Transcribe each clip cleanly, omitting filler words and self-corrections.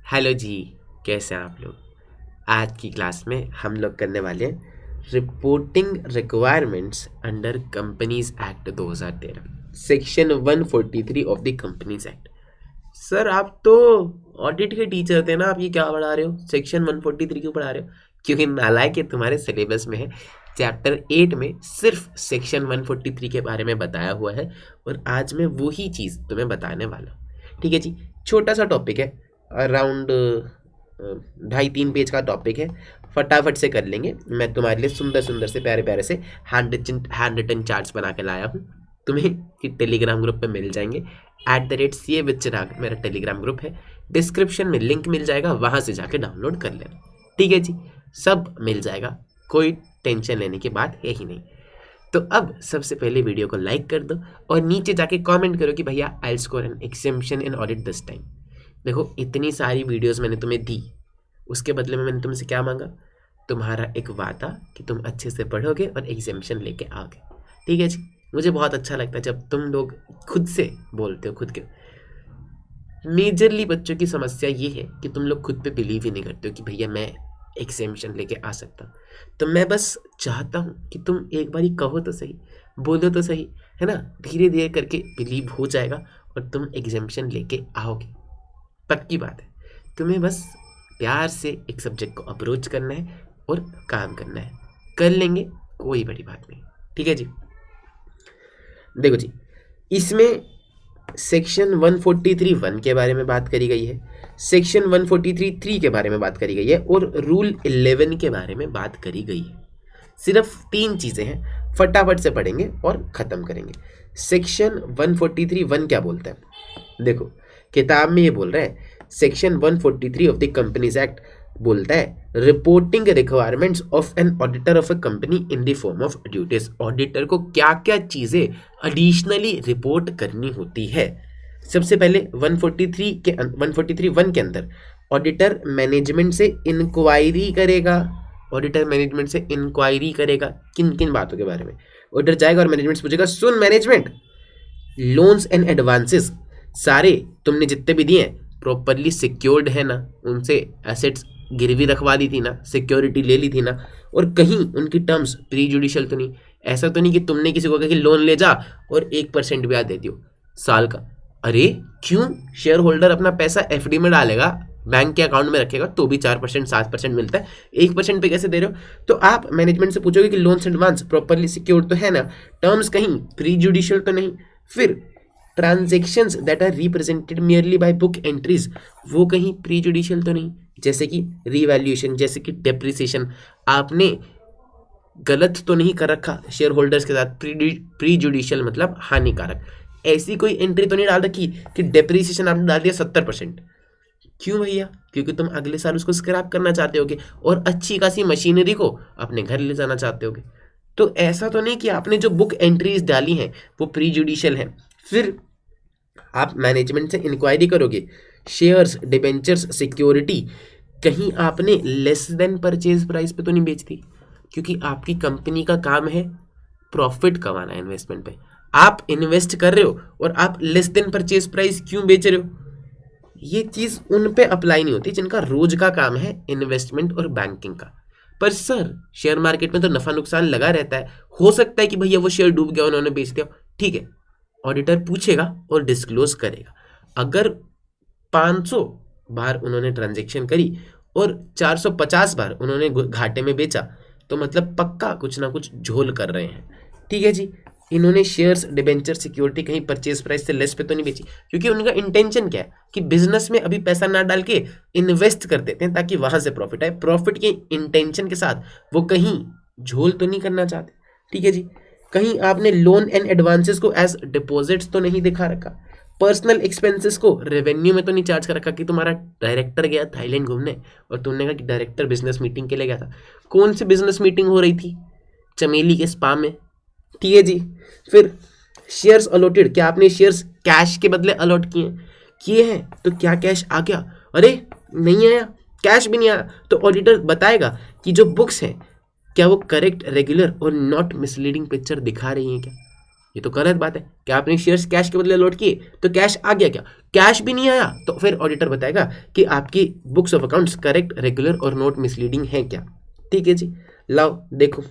Hello जी। कैसे हैं आप लोग। आज की क्लास में हम लोग करने वाले हैं reporting requirements under companies act 2013 section 143 of the companies act. Sir आप तो ऑडिट के टीचर थे ना, आप ये क्या पढ़ा रहे हो, सेक्शन 143 क्यों पढ़ा रहे हो? क्योंकि नालायक तुम्हारे सिलेबस में है, चैप्टर 8 में सिर्फ सेक्शन 143 के बारे में बताया हुआ है और आज मैं वही चीज़ तुम्हें बताने वाला हूँ। ठीक है जी। छोटा सा टॉपिक है, अराउंड 2.5-3 पेज का टॉपिक है, फटाफट से कर लेंगे। मैं तुम्हारे लिए सुंदर सुंदर से प्यारे प्यारे से हैंड रिटन चार्ट्स बना के लाया हूँ, तुम्हें टेलीग्राम ग्रुप पे मिल जाएंगे। @CA विद चिराग मेरा टेलीग्राम ग्रुप है, डिस्क्रिप्शन में लिंक मिल जाएगा, वहाँ से जाके डाउनलोड कर लेना। ठीक है जी, सब मिल जाएगा, कोई टेंशन लेने की बात है ही नहीं। तो अब सबसे पहले वीडियो को लाइक कर दो और नीचे जाके कमेंट करो कि भैया I score an exemption in audit this time. देखो इतनी सारी वीडियोस मैंने तुम्हें दी, उसके बदले में मैंने तुमसे क्या मांगा? तुम्हारा एक वादा कि तुम अच्छे से पढ़ोगे और एग्जाम्शन लेके आओगे। ठीक है जी। मुझे बहुत अच्छा लगता है जब तुम लोग खुद से बोलते हो। खुद के मेजरली बच्चों की समस्या ये है कि तुम लोग खुद पे बिलीव ही नहीं करते हो कि भैया मैं एग्जाम्शन लेके आ सकता हूँ। तो मैं बस चाहता हूँ कि तुम एक बारी कहो तो सही, बोलो तो सही, है ना। धीरे धीरे करके बिलीव हो जाएगा और तुम एग्जाम्शन लेके आओगे, पक्की बात है। तुम्हें बस प्यार से एक सब्जेक्ट को अप्रोच करना है और काम करना है, कर लेंगे, कोई बड़ी बात नहीं। ठीक है जी। देखो जी, इसमें सेक्शन 143(1) के बारे में बात करी गई है, सेक्शन 143(3) के बारे में बात करी गई है और रूल 11 के बारे में बात करी गई है। सिर्फ 3 चीज़ें हैं, फटाफट से पढ़ेंगे और ख़त्म करेंगे। सेक्शन 143(1) क्या बोलता है? देखो किताब में ये बोल रहा है, section 143 of the companies act बोलता है reporting requirements of an auditor of a company in the form of duties. Auditor को क्या क्या चीज़ें एडिशनली रिपोर्ट करनी होती है। सबसे पहले 143(1) के अंदर ऑडिटर मैनेजमेंट से इंक्वायरी करेगा। ऑडिटर मैनेजमेंट से इंक्वायरी करेगा किन किन बातों के बारे में? ऑडिटर जाएगा और मैनेजमेंट से पूछेगा, सुन मैनेजमेंट, लोन्स एंड एडवांसेस सारे तुमने जितने भी दिए हैं प्रॉपरली सिक्योर्ड है ना, उनसे एसेट्स गिरवी रखवा दी थी ना, सिक्योरिटी ले ली थी ना, और कहीं उनकी टर्म्स प्री जुडिशियल तो नहीं? ऐसा तो नहीं कि तुमने किसी को कहा कि लोन ले जा और 1% ब्याज दे दियो साल का। अरे क्यों? शेयर होल्डर अपना पैसा FD में डालेगा, बैंक के अकाउंट में रखेगा तो भी 4% 7% मिलता है, 1% पे कैसे दे रहे हो? तो आप मैनेजमेंट से पूछोगे कि लोन्स एडवांस प्रॉपरली सिक्योर्ड तो है ना, टर्म्स कहीं प्री जुडिशियल तो नहीं, फिर transactions that are represented merely by book entries वो कहीं प्री जुडिशियल तो नहीं, जैसे कि रीवैल्यूएशन, जैसे कि डेप्रिसिएशन आपने गलत तो नहीं कर रखा शेयर होल्डर्स के साथ, प्री जुडिशियल मतलब हानिकारक। ऐसी कोई एंट्री तो नहीं डाल रखी कि डेप्रिसिएशन आपने डाल दिया 70%। क्यों भैया? क्योंकि तुम अगले साल उसको स्क्रैप करना चाहते होगे और अच्छी खासी मशीनरी को अपने घर ले जाना चाहते होगे। तो ऐसा तो नहीं कि आपने जो बुक एंट्रीज डाली हैं वो प्री जुडिशियल है। फिर आप मैनेजमेंट से इंक्वायरी करोगे, शेयर्स, डिबेंचर्स, सिक्योरिटी कहीं आपने लेस देन परचेज प्राइस पे तो नहीं बेच दी? क्योंकि आपकी कंपनी का काम है प्रॉफिट कमाना है इन्वेस्टमेंट पे। आप इन्वेस्ट कर रहे हो और आप लेस देन परचेज प्राइस क्यों बेच रहे हो? ये चीज़ उन पे अप्लाई नहीं होती जिनका रोज का काम है इन्वेस्टमेंट और बैंकिंग का। पर सर शेयर मार्केट में तो नफा नुकसान लगा रहता है, हो सकता है कि भैया वो शेयर डूब गया, उन्होंने बेच दिया, ठीक है, ऑडिटर पूछेगा और डिस्क्लोज करेगा। अगर 500 बार उन्होंने ट्रांजैक्शन करी और 450 बार उन्होंने घाटे में बेचा तो मतलब पक्का कुछ ना कुछ झोल कर रहे हैं। ठीक है जी। इन्होंने शेयर्स, डिबेंचर, सिक्योरिटी कहीं परचेज प्राइस से लेस पे तो नहीं बेची, क्योंकि उनका इंटेंशन क्या है कि बिजनेस में अभी पैसा ना डाल के इन्वेस्ट कर देते हैं ताकि वहां से प्रॉफिट आए। प्रॉफिट के इंटेंशन के साथ वो कहीं झोल तो नहीं करना चाहते। ठीक है जी। कहीं आपने लोन एंड एडवांसेस को एज डिपॉजिट्स तो नहीं दिखा रखा। पर्सनल एक्सपेंसेस को रेवेन्यू में तो नहीं चार्ज कर रखा कि तुम्हारा डायरेक्टर गया थाईलैंड घूमने और तुमने कहा कि डायरेक्टर बिजनेस मीटिंग के लिए गया था। कौन सी बिजनेस मीटिंग हो रही थी? चमेली के स्पा में। ठीक है जी। फिर शेयर्स अलॉटेड, क्या आपने शेयर्स कैश के बदले अलॉट किए हैं? तो क्या कैश आ गया? अरे नहीं आया, कैश भी नहीं आया, तो ऑडिटर बताएगा कि जो बुक्स हैं क्या वो करेक्ट, रेगुलर और नॉट मिसलीडिंग पिक्चर दिखा रही हैं क्या? ये तो गलत बात है। क्या आपने शेयर्स कैश के बदले अलॉट किए तो कैश आ गया क्या? कैश भी नहीं आया तो फिर ऑडिटर बताएगा कि आपकी books of accounts correct, regular और नोट मिसलीडिंग है क्या। ठीक है जी, लाओ देखो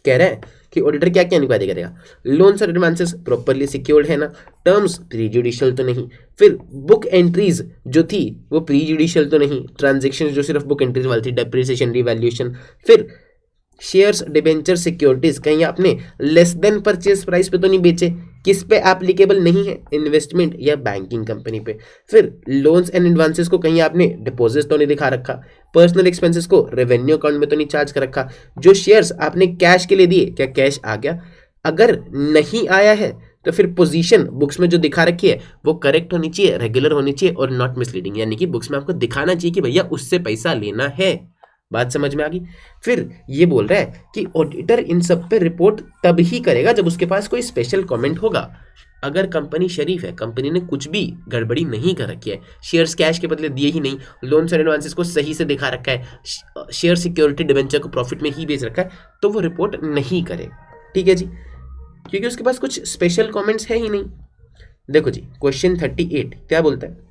कह रहा है कि ऑडिटर क्या क्या इंक्वायरी करेगा। लोन्स और एडवांसेस प्रॉपरली सिक्योर्ड है ना, टर्म्स प्री जुडिशियल तो नहीं, फिर बुक एंट्रीज जो थी वो प्री जुडिशियल तो नहीं, ट्रांजेक्शन जो सिर्फ बुक एंट्रीज वाली थी, डेप्रिसिएशन, रिवैल्यूएशन, फिर शेयर्स, डिबेंचर, सिक्योरिटीज कहीं आपने लेस देन परचेज प्राइस पे तो नहीं बेचे, किस पे एप्लीकेबल नहीं है, इन्वेस्टमेंट या बैंकिंग कंपनी पे, फिर लोन्स एंड एडवांसेस को कहीं आपने डिपॉजिट तो नहीं दिखा रखा, पर्सनल एक्सपेंसेस को रेवेन्यू अकाउंट में तो नहीं चार्ज कर रखा, जो शेयर्स आपने कैश के लिए दिए क्या कैश आ गया, अगर नहीं आया है तो फिर पोजीशन बुक्स में जो दिखा रखी है वो करेक्ट होनी चाहिए, रेगुलर होनी चाहिए और नॉट मिसलीडिंग, यानी कि बुक्स में आपको दिखाना चाहिए कि भैया उससे पैसा लेना है। बात समझ में आ गई। फिर ये बोल रहा है कि ऑडिटर इन सब पे रिपोर्ट तब ही करेगा जब उसके पास कोई स्पेशल कमेंट होगा। अगर कंपनी शरीफ है, कंपनी ने कुछ भी गड़बड़ी नहीं कर रखी है, शेयर्स कैश के बदले दिए ही नहीं, लोन्स एंड एडवांसेस को सही से दिखा रखा है, शेयर सिक्योरिटी डिबेंचर को प्रॉफिट में ही बेच रखा है, तो वो रिपोर्ट नहीं करे। ठीक है जी, क्योंकि उसके पास कुछ स्पेशल कमेंट्स है ही नहीं। देखो जी क्वेश्चन 38 क्या बोलता है,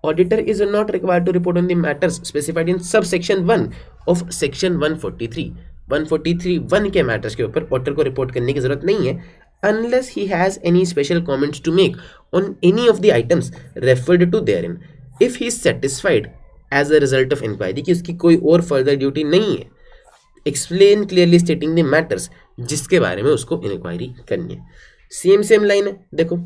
auditor is not required to report on the matters specified in sub section 1 of section 143 143(1) के मैटर्स के ऊपर ऑडिटर को रिपोर्ट करने की जरूरत नहीं है unless he has any special comments to make on any of the items referred to therein if he is satisfied as a result of inquiry कि उसकी कोई और फर्दर ड्यूटी नहीं है, explain clearly stating the matters जिसके बारे में उसको इंक्वायरी करनी है। सेम लाइन है, देखो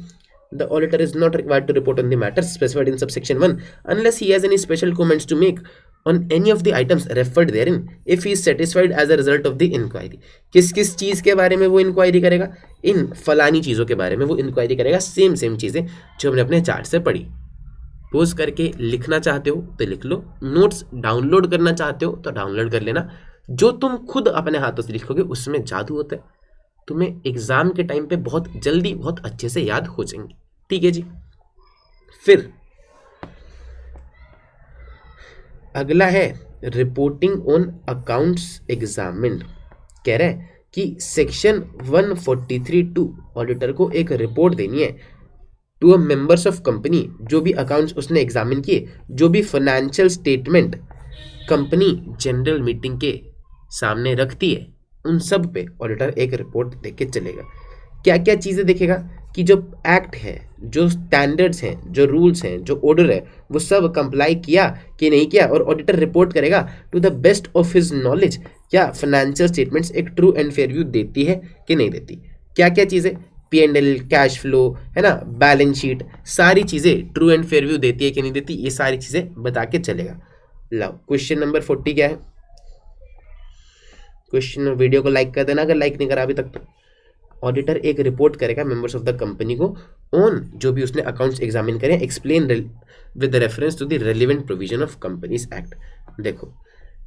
the auditor is not required to report on the matters specified in subsection 1 unless he has any special comments to make on any of the items referred therein if he is satisfied as a result of the inquiry। किस किस चीज़ के बारे में वो inquiry करेगा, इन फलानी चीज़ों के बारे में वो इंक्वायरी करेगा। सेम चीज़ें जो हमने अपने चार्ट से पढ़ी। पोज करके लिखना चाहते हो तो लिख लो, नोट्स डाउनलोड करना चाहते हो तो डाउनलोड कर लेना। जो तुम खुद अपने हाथों से लिखोगे उसमें जादू होता है, तुम्हें एग्जाम के टाइम पे बहुत जल्दी बहुत अच्छे से याद हो जाएंगे। ठीक है जी, फिर अगला है रिपोर्टिंग ऑन अकाउंट्स एग्जामिन्ड। कह रहा है कि सेक्शन 143(2) ऑडिटर को एक रिपोर्ट देनी है to a members of company, जो भी अकाउंट्स उसने एग्जामिन किए, जो भी financial statement company general meeting के सामने रखती है, उन सब पे ऑडिटर एक रिपोर्ट देख के चलेगा। क्या क्या चीज़ें देखेगा कि जो एक्ट है, जो स्टैंडर्ड्स हैं, जो रूल्स हैं, जो ऑर्डर है, वो सब कंप्लाई किया कि नहीं किया, और ऑडिटर रिपोर्ट करेगा to the best of his knowledge क्या फाइनेंशियल स्टेटमेंट्स एक ट्रू एंड फेयर व्यू देती है कि नहीं देती। क्या क्या चीज़ें, P&L, कैश फ्लो है ना, बैलेंस शीट, सारी चीज़ें ट्रू एंड फेयर व्यू देती है कि नहीं देती, ये सारी चीज़ें बता के चलेगा। लाओ क्वेश्चन नंबर 40 क्या है। क्वेश्चन वीडियो को लाइक कर देना अगर लाइक नहीं करा अभी तक तो। ऑडिटर एक रिपोर्ट करेगा मेंबर्स ऑफ द कंपनी को ऑन जो भी उसने अकाउंट्स एग्जामिन करें, explain with reference to the relevant provision of Companies Act. देखो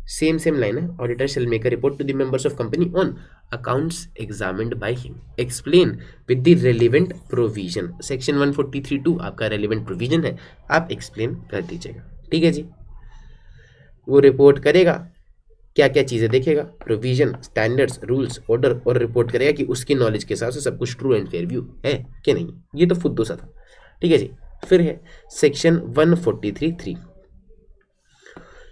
सेम लाइन है, auditor shall make a report to the members of company on accounts examined by him, explain with the relevant provision. Section 143(2) आपका relevant provision है, आप explain कर दीजिएगा। ठीक है जी, वो रिपोर्ट करेगा, क्या क्या चीज़ें देखेगा, प्रोविजन, स्टैंडर्ड्स, रूल्स, ऑर्डर, और रिपोर्ट करेगा कि उसकी नॉलेज के हिसाब से सब कुछ ट्रू एंड फेयर व्यू है कि नहीं। ये तो फुद्दू सा था। ठीक है जी, फिर है सेक्शन 143(3).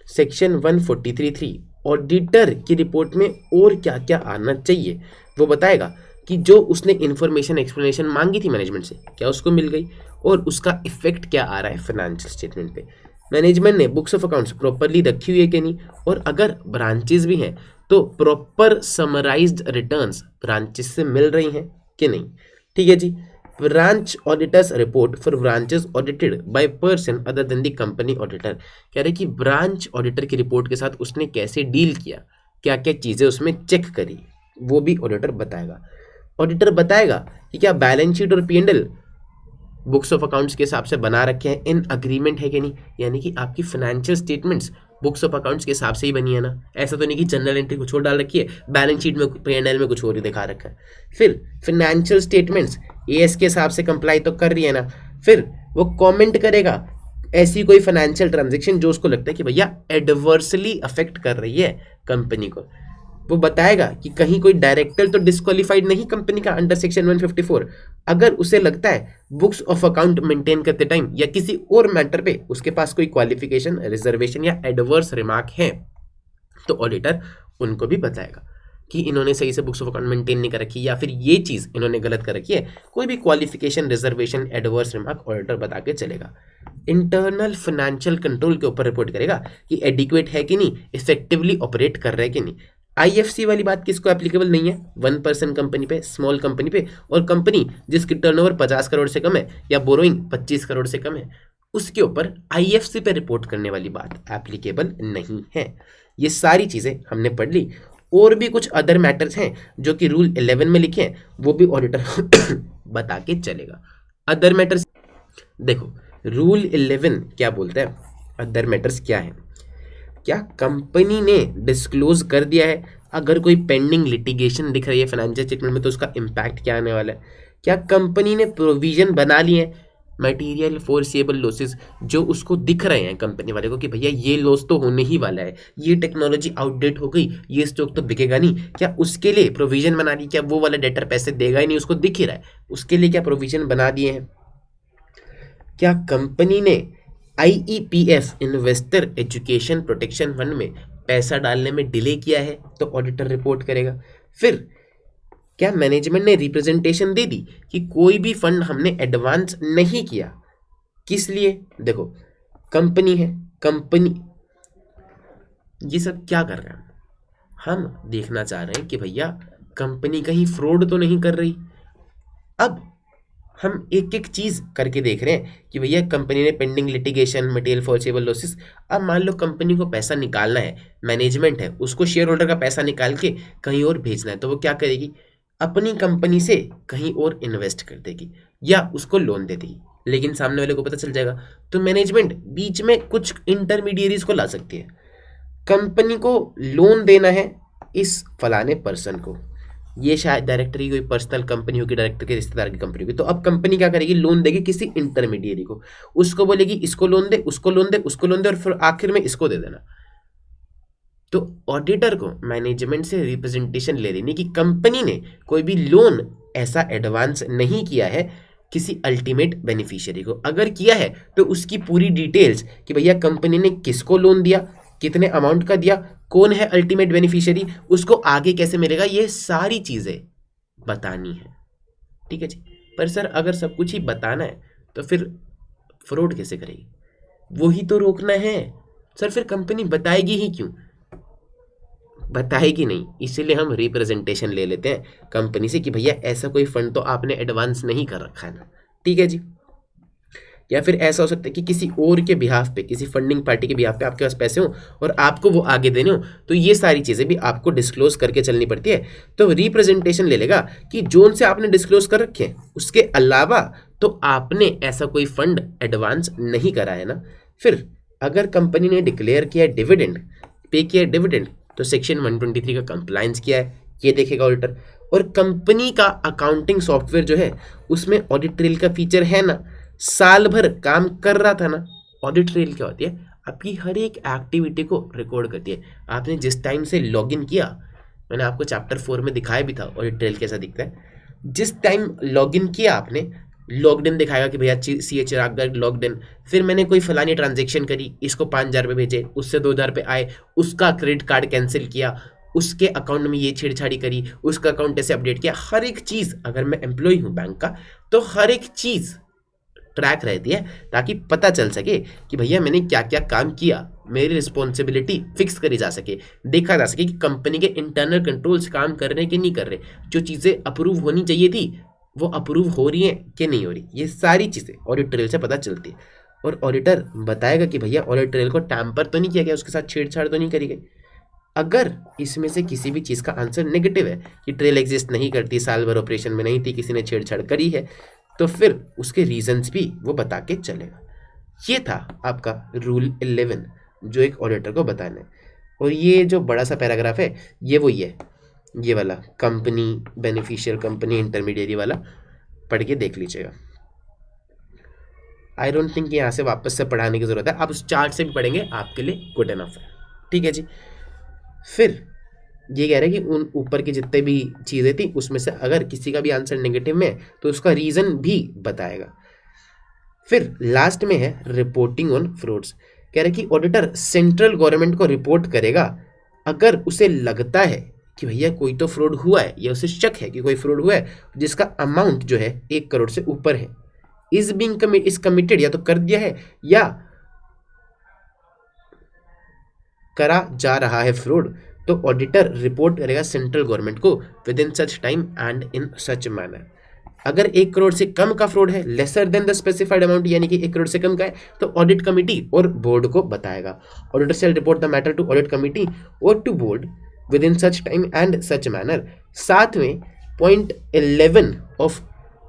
सेक्शन 143(3) ऑडिटर की रिपोर्ट में और क्या क्या आना चाहिए वो बताएगा कि जो उसने इन्फॉर्मेशन एक्सप्लेनेशन मांगी थी मैनेजमेंट से क्या उसको मिल गई, और उसका इफेक्ट क्या आ रहा है फाइनेंशियल स्टेटमेंट पे, मैनेजमेंट ने बुक्स ऑफ अकाउंट्स प्रॉपरली रखी हुई है कि नहीं, और अगर ब्रांचेस भी हैं तो प्रॉपर समराइज्ड रिटर्न्स ब्रांचेस से मिल रही हैं कि नहीं। ठीक है जी, branch auditors report for branches audited by person other than the company auditor. कह रहे कि ब्रांच ऑडिटर की रिपोर्ट के साथ उसने कैसे डील किया, क्या क्या चीज़ें उसमें चेक करी, वो भी ऑडिटर बताएगा। ऑडिटर बताएगा कि क्या बैलेंस शीट और P&L बुक्स ऑफ अकाउंट्स के हिसाब से बना रखे हैं, इन अग्रीमेंट है कि नहीं, यानी कि आपकी financial statements books of accounts के हिसाब से ही बनी है ना, ऐसा तो नहीं कि जनरल एंट्री कुछ और डाल रखी है, बैलेंस शीट में P&L में कुछ और ही दिखा रखा है। फिर फाइनेंशियल स्टेटमेंट्स AS के हिसाब से कंप्लाई तो कर रही है ना। फिर वो कमेंट करेगा ऐसी कोई फाइनेंशियल ट्रांजेक्शन जो उसको लगता है कि भैया एडवर्सली अफेक्ट कर रही है कंपनी को, वो बताएगा कि कहीं कोई डायरेक्टर तो डिस्क्वालीफाइड नहीं कंपनी का अंडर सेक्शन 154, अगर उसे लगता है बुक्स ऑफ अकाउंट मेंटेन करते टाइम या किसी और मैटर पे उसके पास कोई क्वालिफिकेशन, रिजर्वेशन या एडवर्स रिमार्क है, तो ऑडिटर उनको भी बताएगा कि इन्होंने सही से बुक्स ऑफ अकाउंट मेंटेन नहीं कर रखी या फिर ये चीज़ इन्होंने गलत कर रखी है। कोई भी qualification, reservation, adverse remark auditor बता के चलेगा। इंटरनल फाइनेंशियल कंट्रोल के ऊपर रिपोर्ट करेगा कि एडिक्वेट है कि नहीं, इफेक्टिवली ऑपरेट कर रहा है कि नहीं। आईएफसी वाली बात किसको एप्लीकेबल नहीं है? 1% कंपनी पे, स्मॉल कंपनी पे, और कंपनी जिसकी टर्नओवर 50 करोड़ से कम है या बोरोइंग 25 करोड़ से कम है, उसके ऊपर आईएफसी पे रिपोर्ट करने वाली बात एप्लीकेबल नहीं है। ये सारी चीज़ें हमने पढ़ ली। और भी कुछ अदर मैटर्स हैं जो कि रूल 11 में लिखे हैं, वो भी ऑडिटर बता के चलेगा। अदर मैटर्स देखो, रूल 11 क्या बोलता है, अदर मैटर्स क्या है? क्या कंपनी ने डिस्क्लोज कर दिया है अगर कोई पेंडिंग लिटिगेशन दिख रही है फाइनेंशियल स्टेटमेंट में, तो उसका इम्पैक्ट क्या आने वाला है? क्या कंपनी ने प्रोविजन बना लिए हैं मटेरियल फोर्सेबल लॉसेस, जो उसको दिख रहे हैं कंपनी वाले को कि भैया ये लॉस तो होने ही वाला है, ये टेक्नोलॉजी आउटडेट हो गई, ये स्टॉक तो बिकेगा नहीं, क्या उसके लिए प्रोविजन बना दी? क्या वो वाला डेटर पैसे देगा ही नहीं, उसको दिख ही रहा है, उसके लिए क्या प्रोविजन बना दिए हैं? क्या कंपनी ने आईईपीएफ इन्वेस्टर एजुकेशन प्रोटेक्शन फंड में पैसा डालने में डिले किया है? तो ऑडिटर रिपोर्ट करेगा। फिर क्या मैनेजमेंट ने रिप्रेजेंटेशन दे दी कि कोई भी फंड हमने एडवांस नहीं किया? किस लिए? देखो, कंपनी है, कंपनी ये सब क्या कर रहा है, हम देखना चाह रहे हैं कि भैया कंपनी कहीं फ्रॉड तो नहीं कर रही। अब हम एक एक चीज करके देख रहे हैं कि भैया कंपनी ने पेंडिंग लिटिगेशन, मटेरियल फॉर्सेबल लॉसेस। अब मान लो कंपनी को पैसा निकालना है, मैनेजमेंट है, उसको शेयर होल्डर का पैसा निकाल के कहीं और भेजना है, तो वो क्या करेगी? अपनी कंपनी से कहीं और इन्वेस्ट कर देगी या उसको लोन दे देगी, लेकिन सामने वाले को पता चल जाएगा, तो मैनेजमेंट बीच में कुछ इंटरमीडिएरीज को ला सकती है। कंपनी को लोन देना है इस फलाने पर्सन को, ये शायद डायरेक्टर की कोई पर्सनल कंपनी होगी, डायरेक्टर के रिश्तेदार की कंपनी होगी, तो अब कंपनी क्या करेगी? लोन देगी किसी इंटरमीडिएरी को, उसको बोलेगी इसको लोन दे, उसको लोन दे, उसको लोन दे, और फिर आखिर में इसको दे देना। तो ऑडिटर को मैनेजमेंट से रिप्रेजेंटेशन ले लेनी कि कंपनी ने कोई भी लोन ऐसा एडवांस नहीं किया है किसी अल्टीमेट बेनिफिशियरी को। अगर किया है तो उसकी पूरी डिटेल्स कि भैया कंपनी ने किसको लोन दिया, कितने अमाउंट का दिया, कौन है अल्टीमेट बेनिफिशियरी, उसको आगे कैसे मिलेगा, ये सारी चीज़ें बतानी है। ठीक है जी। पर सर अगर सब कुछ ही बताना है तो फिर फ्रॉड कैसे करेगी? वो ही तो रोकना है सर, फिर कंपनी बताएगी ही क्यों? बताएगी नहीं, इसीलिए हम रिप्रेजेंटेशन ले लेते हैं कंपनी से कि भैया ऐसा कोई फंड तो आपने एडवांस नहीं कर रखा है ना। ठीक है जी। या फिर ऐसा हो सकता है कि किसी और के बिहाफ पे, किसी फंडिंग पार्टी के बिहाफ पे आपके पास पैसे हो और आपको वो आगे देने हो, तो ये सारी चीज़ें भी आपको डिस्क्लोज करके चलनी पड़ती है। तो रिप्रेजेंटेशन ले लेगा कि जोन से आपने डिस्क्लोज कर रखे हैं उसके अलावा तो आपने ऐसा कोई फंड एडवांस नहीं करा है ना। फिर अगर कंपनी ने डिक्लेयर किया है डिविडेंड, पे किया है डिविडेंड, तो सेक्शन 123 का कंप्लायंस किया है, ये देखेगा ऑडिटर। और कंपनी का अकाउंटिंग सॉफ्टवेयर जो है उसमें ऑडिट ट्रेल का फीचर है ना, साल भर काम कर रहा था ना। ऑडिट ट्रेल क्या होती है? आपकी हर एक एक्टिविटी को रिकॉर्ड करती है। आपने जिस टाइम से लॉगिन किया, मैंने आपको चैप्टर 4 में दिखाया भी था ऑडिट ट्रेल कैसा दिखता है। जिस टाइम लॉगिन किया आपने, लॉग्ड इन दिखाएगा कि भैया CH रागड़ लॉग्ड इन, फिर मैंने कोई फलानी ट्रांजेक्शन करी, इसको 5,000 रुपये भेजे, उससे 2,000 रुपये आए, उसका क्रेडिट कार्ड कैंसिल किया, उसके अकाउंट में ये छेड़छाड़ी करी, उसका अकाउंट ऐसे अपडेट किया। हर एक चीज़, अगर मैं एम्प्लॉय हूँ बैंक का, तो हर एक चीज़ ट्रैक रहती है ताकि पता चल सके कि भैया मैंने क्या क्या काम किया, मेरी रिस्पॉन्सिबिलिटी फिक्स करी जा सके, देखा जा सके कि कंपनी के इंटरनल कंट्रोल्स काम कर रहे हैं कि नहीं कर रहे, जो चीज़ें अप्रूव होनी चाहिए थी वो अप्रूव हो रही हैं कि नहीं हो रही। ये सारी चीज़ें ऑडिट ट्रेल से पता चलती है। और ऑडिटर बताएगा कि भैया ऑडिट ट्रेल को टैम्पर तो नहीं किया गया, उसके साथ छेड़छाड़ तो नहीं करी गई। अगर इसमें से किसी भी चीज़ का आंसर नेगेटिव है कि ट्रेल एग्जिस्ट नहीं करती, साल भर ऑपरेशन में नहीं थी, किसी ने छेड़छाड़ करी है, तो फिर उसके रीजंस भी वो बता के चलेगा। ये था आपका रूल 11 जो एक ऑडिटर को बताना है। और ये जो बड़ा सा पैराग्राफ है ये वही है, ये वाला कंपनी बेनिफिशियल कंपनी इंटरमीडिएरी वाला, पढ़ के देख लीजिएगा। आई डोंट थिंक यहाँ से वापस से पढ़ाने की ज़रूरत है, आप उस चार्ट से भी पढ़ेंगे आपके लिए गुड इनफ है। ठीक है जी। फिर ये कह रहा है कि उन ऊपर की जितने भी चीज़ें थी उसमें से अगर किसी का भी आंसर नेगेटिव में है तो उसका रीज़न भी बताएगा। फिर लास्ट में है रिपोर्टिंग ऑन फ्रॉड्स। कह रहा है कि ऑडिटर सेंट्रल गवर्नमेंट को रिपोर्ट करेगा अगर उसे लगता है कि भैया कोई तो फ्रॉड हुआ है या उसे शक है कि कोई फ्रॉड हुआ है जिसका अमाउंट जो है 1 करोड़ से ऊपर है। इज बीइंग इज कमिटेड, या तो कर दिया है या करा जा रहा है फ्रॉड, तो ऑडिटर रिपोर्ट करेगा सेंट्रल गवर्नमेंट को with in such time and in such manner. अगर 1 करोड़ से कम का फ्रॉड है, lesser than the specified amount, यानी कि 1 करोड़ से कम का है, तो ऑडिट कमिटी और बोर्ड को बताएगा। Auditor shall report the matter to audit committee और to board within such time and such manner. साथ में पॉइंट 11 ऑफ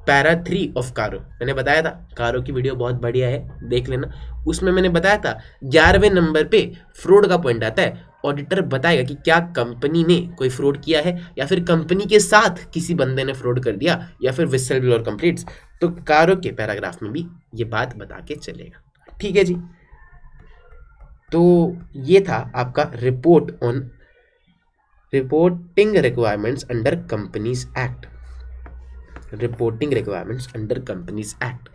पैरा 3 ऑफ कारो, मैंने बताया था कारो की वीडियो बहुत बढ़िया है, देख लेना। उसमें मैंने बताया था 11वें नंबर पे फ्रॉड का पॉइंट आता है। ऑडिटर बताएगा कि क्या कंपनी ने कोई फ्रॉड किया है या फिर कंपनी के साथ किसी बंदे ने फ्रॉड कर दिया या फिर विसल ब्लोअर कंप्लीट्स, तो कारो के पैराग्राफ में भी ये बात बता के चलेगा। ठीक है जी, तो ये था आपका report on reporting requirements under companies act, reporting requirements under companies act.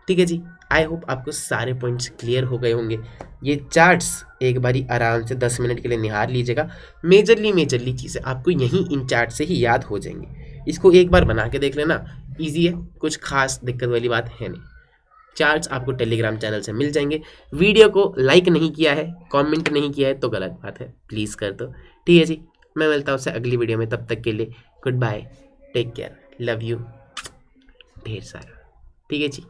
ठीक है जी, आई होप आपको सारे पॉइंट्स क्लियर हो गए होंगे। ये चार्ट्स एक बारी आराम से 10 मिनट के लिए निहार लीजिएगा। मेजरली चीज़ें आपको यहीं इन चार्ट से ही याद हो जाएंगी। इसको एक बार बना के देख लेना, ईजी है, कुछ खास दिक्कत वाली बात है नहीं। चार्ट्स आपको टेलीग्राम चैनल से मिल जाएंगे। वीडियो को लाइक नहीं किया है, कमेंट नहीं किया है तो गलत बात है, प्लीज़ कर दो। ठीक है जी, मैं मिलता हूँ उससे अगली वीडियो में, तब तक के लिए good bye, take care, love you ढेर सारा। ठीक है जी।